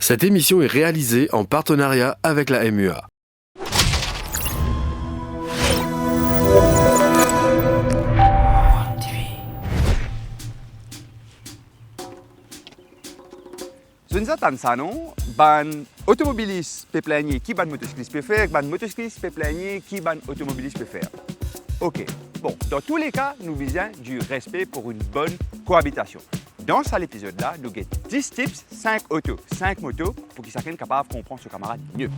Cette émission est réalisée en partenariat avec la MUA. Je ne sais pas ça non, ban automobiliste peut plaigner qui ban motocycliste peut faire, ban motocycliste peut plaigner qui ban automobiliste peut faire. Ok, bon, dans tous les cas, nous visons du respect pour une bonne cohabitation. Dans cet épisode-là, nous avons 10 tips, 5 autos, 5 motos, pour que chacun soit capable de comprendre ce camarade mieux.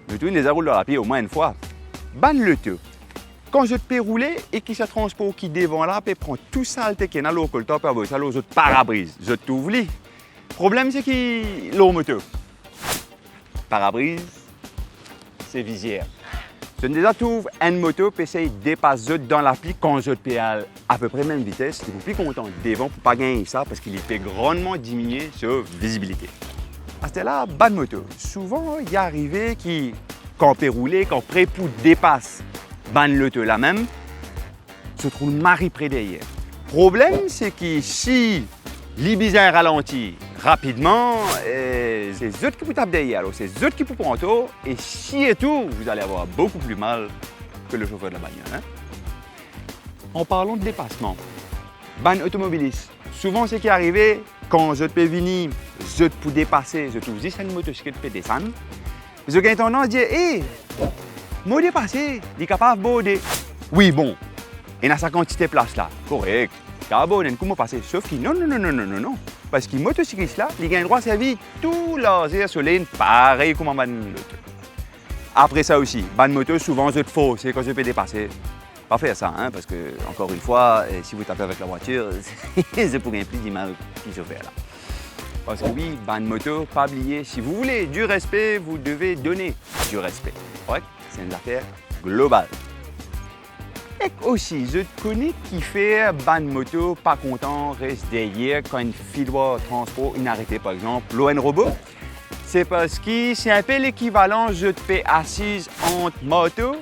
Nous tous les roulent dans la pied au moins une fois. Ban le tout. Quand je te peux rouler et qui se transport qui devant là, peut prendre tout ça qui est dans l'eau, le top, ça l'eau, autres pare-brise, je t'ouvre. Le problème c'est que l'eau moto. Pare-brise, c'est visière. Je ne déjà trouve une moto peut essayer de dépasser dans l'appli quand je peux à peu près même vitesse. Je suis plus content devant pour pas gagner ça parce qu'il peut grandement diminuer sa visibilité. À ce là, ban moto. Souvent, il y a arrivé qui, quand on peut rouler, quand prêt pour dépasse, ban l'auto là même, se trouve mari près derrière. Problème, c'est que si l'ibizin ralentit rapidement, c'est eux qui vous tapent derrière, c'est eux qui vous prennent en tour, et si et tout, vous allez avoir beaucoup plus mal que le chauffeur de la bagnole. Hein? En parlant de dépassement, ban automobiliste. Souvent, ce qui est arrivé, quand je peux venir, je peux dépasser, je trouve juste une motocyclette peut descendre, je gagne tendance à dire, hé, moi dépasser, il est capable de border. Oui, bon, il y a sa quantité de place là, correct. D'abord, il comment passer, sauf que non. Parce que le motocycliste là, il gagne droit à sa vie, tout laser sur l'aine, pareil comme un ban moto. Après ça aussi, ban moto, souvent je te faut, c'est quand je peux dépasser. Pas faire ça, hein, parce que, encore une fois, si vous tapez avec la voiture, c'est pour gagner plus d'image qui se fait là. Parce que oui, ban moto, pas oublier, si vous voulez du respect, vous devez donner du respect. Correct? C'est une affaire globale. Et aussi, je connais qui fait ban moto, pas content, reste derrière quand une file de transport inarrêtée, par exemple, l'ON robot. C'est parce que c'est un peu l'équivalent, je te fais assise entre moto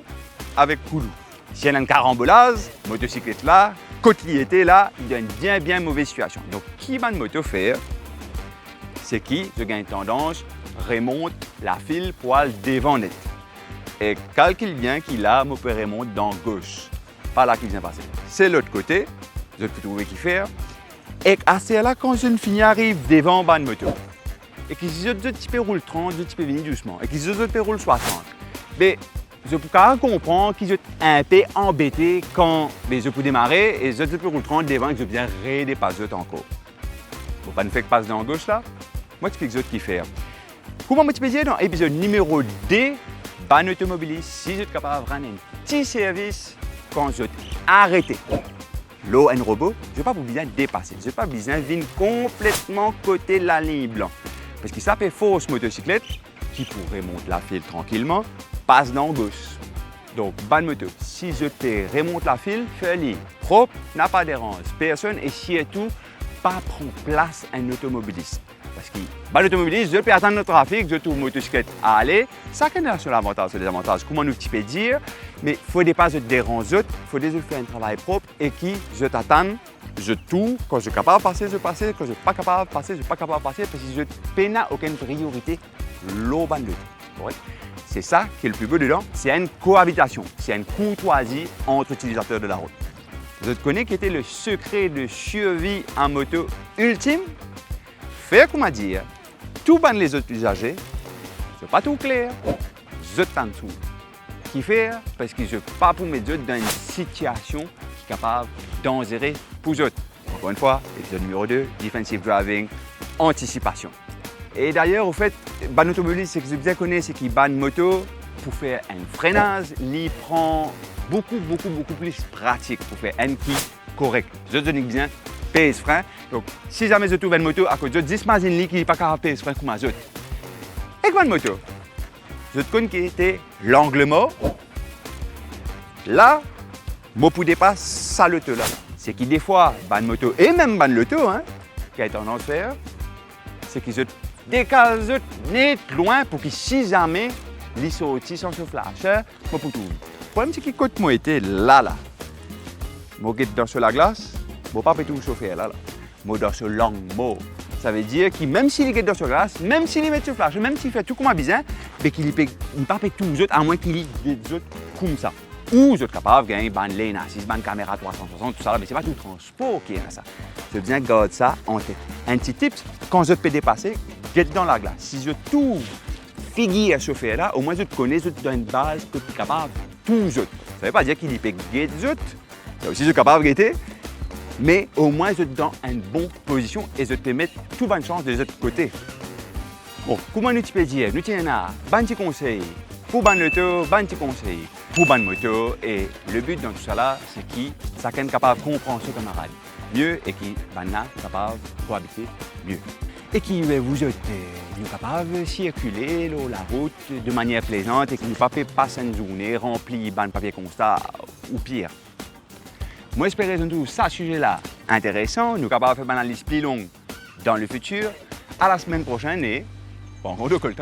avec coulou. Si y a une carambolage, motocyclette là, côté était là, il y a une bien mauvaise situation. Donc, qui ban moto faire, c'est qui, je gagne tendance, remonte la file pour aller devant net. Et calcule bien qu'il a, me peut remonter dans gauche. Pas là qu'il vient passer. C'est l'autre côté, je peux trouver qui faire. Et à ce là, quand une fille arrive devant ban moto, et que si je peux rouler 30, je peux venir doucement, et que si je peux rouler 60, mais je peux quand même comprendre qu'ils sont un peu embêtés quand je peux démarrer et je peux rouler 30 devant et que je viens redépasser encore. Pour pas nous faire passer dans gauche là, moi je explique ce qu'il fait. Comment je peux dire dans l'épisode numéro 2, ban automobiliste, si je suis capable de rendre un petit service quand je arrête l'eau un robot, je ne vais pas besoin de dépasser, je n'ai pas besoin de venir complètement côté la ligne blanche. Parce que ça fait fausse motocyclette qui pourrait monter la file tranquillement, passe dans gauche. Donc, ban moto, si je peux remonter la file, fais-le propre, n'a pas dérange personne et surtout, pas prendre place un automobiliste. Parce que ban automobiliste, je peux attendre le trafic, je trouve motocyclette à aller. Ça connaît sur l'avantage, sur les avantages, comment nous peux dire, mais il faut pas se déranger, il faut déjà faire un travail propre et qui je t'attends, je tourne, quand je suis capable de passer, je passe, quand je ne suis pas capable de passer, je ne suis pas capable de passer parce que je n'ai aucune priorité, l'eau ban moto. C'est ça qui est le plus beau dedans, c'est une cohabitation, c'est une courtoisie entre utilisateurs de la route. Je te connais qui était le secret de survie en moto ultime. Faire comment dire, tout ban les autres usagers, c'est pas tout clair, je t'en dessous. Qui faire parce que je ne peux pas pour mes autres dans une situation qui est capable d'endurer pour eux. Encore une fois, épisode numéro 2, Defensive Driving, anticipation. Et d'ailleurs, au fait, ban automobiliste, c'est que je bien connais, c'est qu'il ban moto pour faire un freinage, il prend beaucoup plus pratique pour faire un qui correct. Je te dis bien, pèse frein. Donc, si jamais je trouve une moto à cause de 10 machines qui n'est pas capable de pèse frein comme ma autre. Et ban moto, je te connais qui était l'angle mort. Là, moi pour dépasser ça le là. C'est que des fois, ban moto et même ban l'auto, hein, qui a tendance à faire, c'est qu'ils se décalent net loin pour que si jamais les sorties sans soufflage, moi pour tout. Le problème c'est que quand moi était là, moi j'étais dans sur la glace, moi pas tout chauffer là. Moi dans ce long mot. Ça veut dire que même s'il est dans sur la glace, même s'il met sur flash, même s'il fait tout comme besoin, mais qu'il ne parle pas tous les autres, à moins qu'il ait des autres comme ça. Ou vous êtes capable de gagner une bande lane, une bande caméra 360, tout ça, mais ce n'est pas tout le transport qui est à ça. Je viens garder ça en tête. Un petit tip, quand vous peut dépasser, get dans la glace. Si vous tout figure à chauffer là, au moins vous connaissez, vous dans une base que vous êtes capable de tous autres. Ça ne veut pas dire qu'il peut guetter les autres, ça aussi vous êtes capable de guetter, mais au moins vous êtes dans une bonne position et vous pouvez mettre toute bonne chance de l'autre côté. Bon, comment nous peux dire, nous tenons un petit conseil pour ban l'auto, ban petit conseil pour ban moto, et le but dans tout ça là, c'est que chacun est capable de comprendre son camarade mieux et qui ban là capable de cohabiter mieux. Et qui vous êtes capable de circuler la route de manière plaisante et qui ne pas passer une journée remplie de papier constat ou pire. Moi, j'espère que tout ça sujet-là intéressant, nous sommes capables de faire une analyse plus longue dans le futur. À la semaine prochaine et bon, on récolte.